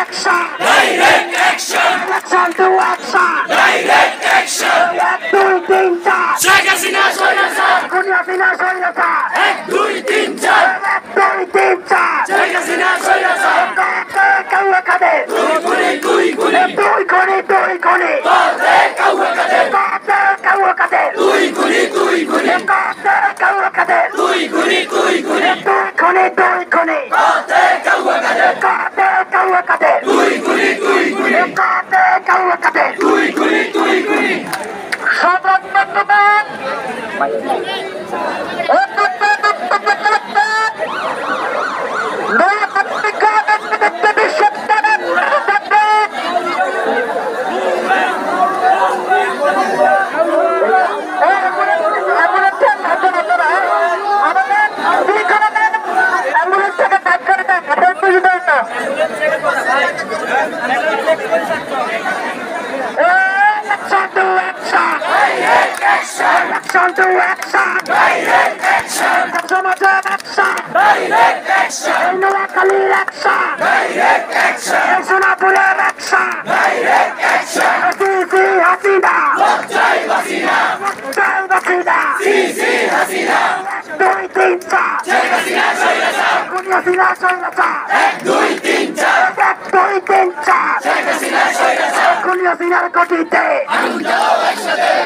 action. Direct action. Action to action. Direct action. 1 2 3 4 Sheikh Hasina স্বৈরাচার খুনি হাসিনা স্বৈরাচার 1 2 3 4 1 2 3 4 শেখ হাসিনা স্বৈরাচার কাউয়া কাদের দুই খুনি কাউয়া কাদের দুই খুনি কাউয়া কাদের দুই খুনি কাউয়া কাদের দুই খুনি কাউয়া কাদের দুই খুনি সাধারণ বর্তমান Action to action. Direct action. Samajan action. Direct action. Noakali action. Direct action. Sonapura action. Direct action. Sisi Hasina. Lotjai Hasina. Sisi Hasina. 2 3 4 Sheikh Hasina স্বৈরাচার খুনি হাসিনা স্বৈরাচার 1 2 3 4 Sheikh Hasina স্বৈরাচার খুনি হাসিনার গতিতে আগুন জ্বালাও একসাথে